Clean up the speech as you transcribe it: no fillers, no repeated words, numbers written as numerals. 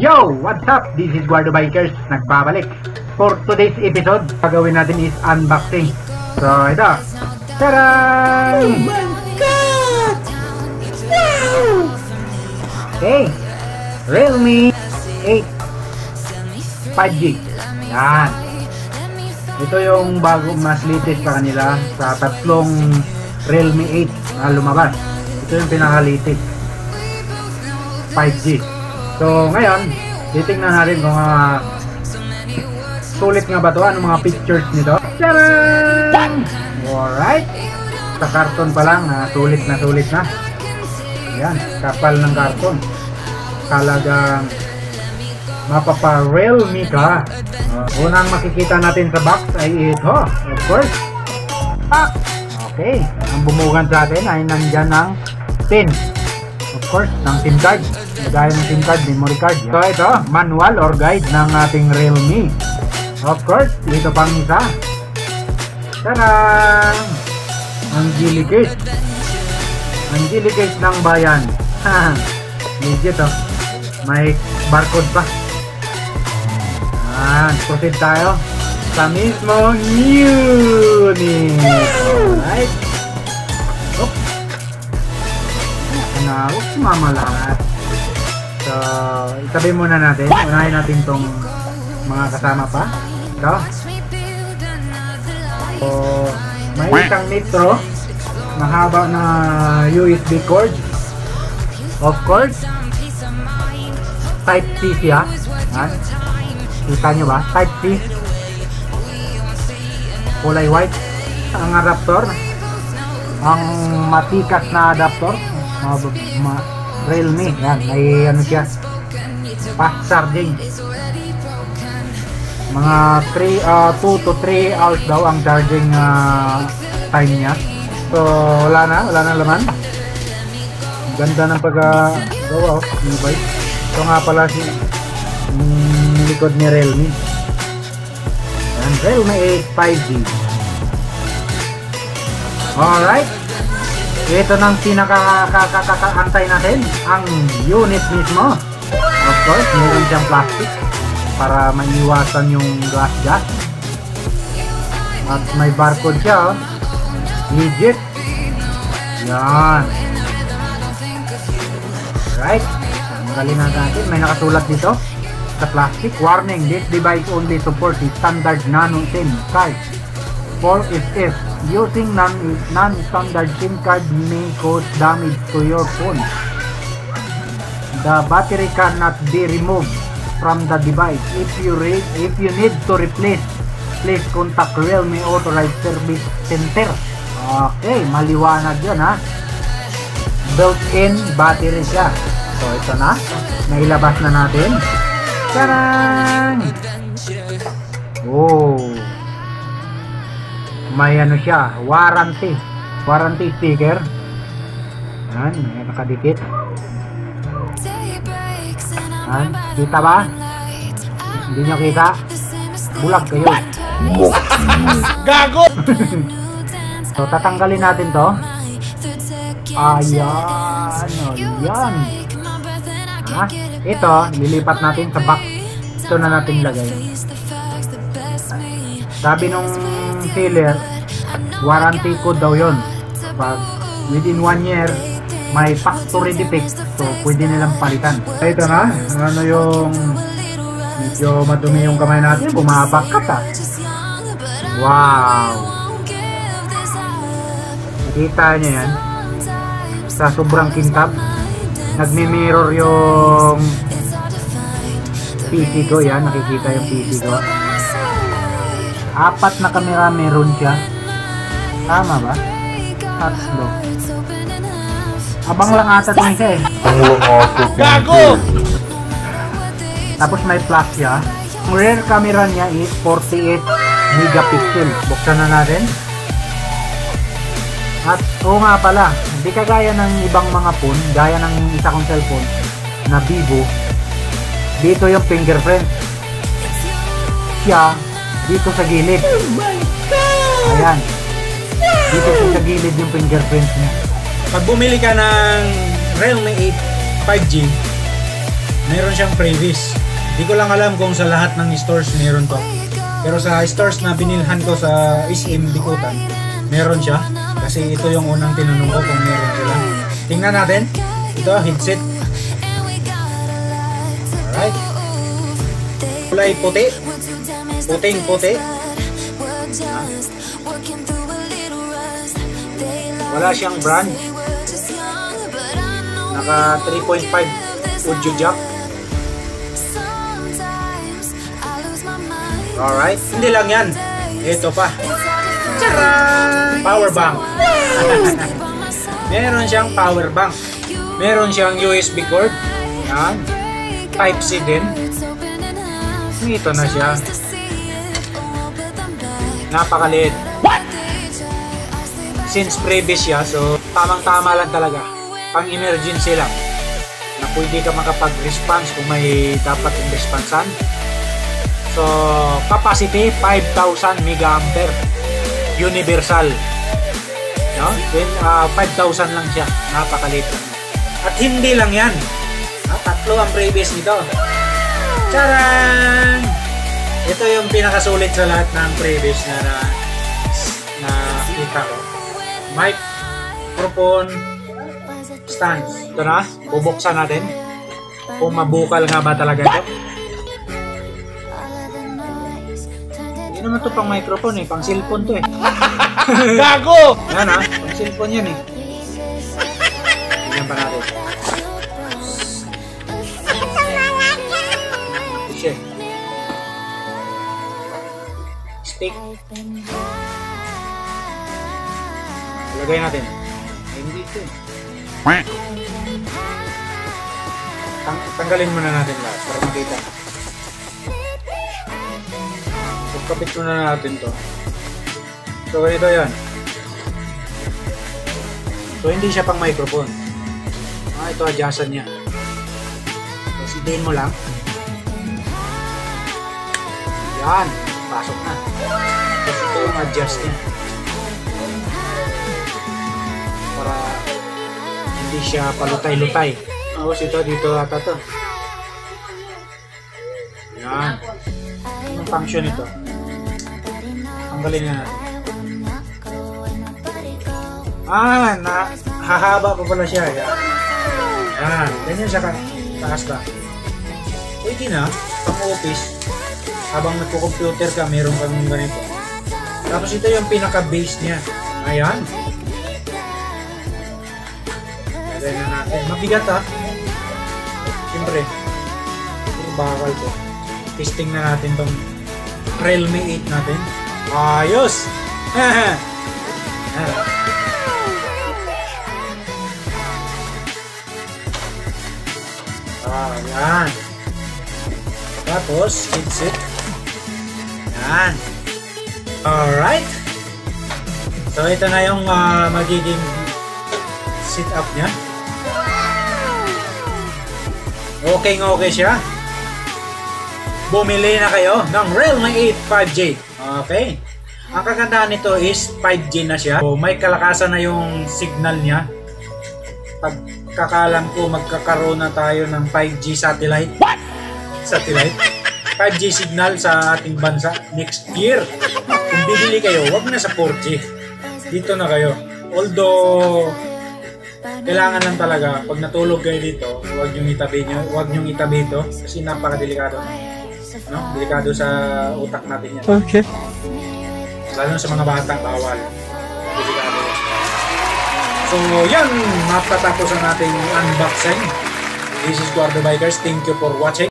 Yo! What's up? This is Guardo Bikers. Nagbabalik. For today's episode, gagawin natin is unboxing. So, ito. Tadaan! Oh my God! Wow! Okay. Realme 8 5G. Yan. Ito yung bago, mas latest pa kanila sa tatlong Realme 8 na lumabas. Ito yung pinaka-latest 5G. So, ngayon, titingnan natin kung sulit nga ba ito. Ano mga pictures nito? Tadaan! Alright. Sa karton pa lang, sulit na sulit na. Ayan, kapal ng karton. Talagang mapapa-Realme ka. Unang makikita natin sa box ay ito, of course. Pack! Okay, ang bumugan sa atin ay nandyan ng pin. Of course, ng SIM card. Gaya ng SIM card, memory card. So ito, manual or guide ng ating Realme. Of course, ito pang isa. Tadaan! Ang Gillicase. Ang Gillicase ng bayan. Legit oh. May barcode pa. Proceed tayo sa mismong unit. Alright. Oop. Huwag sumama lahat. So, itabi muna natin. Unahin natin tong mga kasama pa. Ito. So, may isang nitro. Mahaba na USB cord. Of course. Type-C siya. Yan. Kita nyo ba? Type-C. Kulay white. Ang adapter. Ang matikas na adapter. Realme. Yan. May ano siya. Fast charging. Mga 2 to 3 hours daw ang charging time niya. So wala na laman. Ganda ng paggawa. Ito nga pala si likod ni Realme. Yan, Realme 8 5G. Alright. Ito nang pinaka-antay natin, ang unit mismo. Of course, meron siyang plastic para maiwasan yung gas. At may barcode siya. Legit. Yan. Right. Tanggalin natin. May nakasulat dito sa plastic. Warning, this device only supports the standard nano SIM card. For if using non-standard SIM card may cause damage to your phone. The battery cannot be removed from the device. If you need to replace, please contact Realme Authorized Service Center. Okay, maliwanag yun ha. Built-in battery siya. So ito na, nailabas na natin. Tadaan! Oh, may ano siya, warranty sticker. Yan, may nakadikit. Yan, kita ba? Hindi nyo kita? Bulag kayo. Gago! So tatanggalin natin to. Ayan, yan. Ito, lilipat natin sa box. Ito na natin lagay. Sabi nung seller, warranty code daw yun. Pag within 1 year, may factory defect. So, pwede nilang palitan. Ito na, ano yung medyo madumi yung kamay natin. Bumabakat ah. Wow! Kita nyo yan. Sa sobrang kintab. Nagmi-mirror yung PC ko. Yan, nakikita yung PC ko. 4 na camera meron siya. Tama ba? Tatlo. Abang lang ata ito isa eh. Gago! Tapos may flash siya. Ang rear camera niya is 48 megapixel. Buksan na natin. At oo nga pala, hindi kagaya ng ibang mga phone, gaya ng isa kong cellphone na Vivo, dito yung fingerprint. Siya, dito sa gilid. Oh my God! Ayan. Dito sa gilid yung fingerprint niya. Pag bumili ka ng Realme 8 5G, meron siyang previous. Hindi ko lang alam kung sa lahat ng stores meron to. Pero sa stores na binilhan ko sa SM Bikutan, meron siya. Kasi ito yung unang tinanong ko kung meron sila. Tingnan natin. Ito, headset. Alright. Kulay puti. Puting-puti. Wala siyang brand. Naka 3.5 audio jack. Alright. Hindi lang yan. Ito pa. Charan! Power bank. Meron siyang power bank. Meron siyang USB cord. Yan. Type-C din. Ito na siya. Napakaliit. What? Since previous siya, so tamang-tama lang talaga. Pang-emergency lang. Na pwede ka makapag-response kung may dapat yung responsan. So, capacity 5,000 mAh. Universal. No? 5,000 lang siya. Napakaliit lang. At hindi lang yan. Tatlo ang previous nito. Charan! Ito yung pinakasulit sa lahat ng previous na kita ko. Microphone stand. Ito na. Bubuksan natin. Kung mabukal nga ba talaga ito. Hindi naman ito pang microphone eh. Pang cellphone to eh. Gago! Yan ha. Pang cellphone yan eh. Tignan pa natin. Shit. Stick. Lagay natin. Hindi ito eh. Tanggalin muna natin lahat para makita. Kapit muna natin to. So ganito yan. So hindi siya pang microphone. Ito adjustan niya. So sidiin mo lang. Yan. Pasok na. Tapos ito yung adjust niya. Para hindi siya palutay-lutay. Tapos ito dito ata to. Yan. Anong function ito? Tanggalin na natin. Hahaba pa pala siya. Yan. Ganyan siya taas ba? Pwede na. Pang-office. Habang nagko-computer ka, meron kang ganito. Tapos ito yung pinaka-base niya. Ayan. Lagay na natin. Mabigat ha. Siyempre. Bakal to. Testing na natin tong Realme 8 natin. Ayos! Ayan. Tapos, headset. Yan. Alright. So, ito na yung magiging sit-up niya. Okay siya. Bumili na kayo ng Realme 8 5G. Okay. Ang kagandahan nito is 5G na siya. So, may kalakasan na yung signal niya. Pagkakalam ko, magkakaroon na tayo ng 5G satellite. What? Satellite? 5G signal sa ating bansa next year. Kung bibili kayo, wag na sa 4G. Dito na kayo. Although kailangan lang talaga pag natulog kayo dito, wag niyong itabi ito kasi napakadelikado. No? Delikado sa utak natin yan. Okay. Lalo sa mga bata, bawal. Delikado. So, yan, matatapos ang ating unboxing. This is Guardo Bikers. Thank you for watching.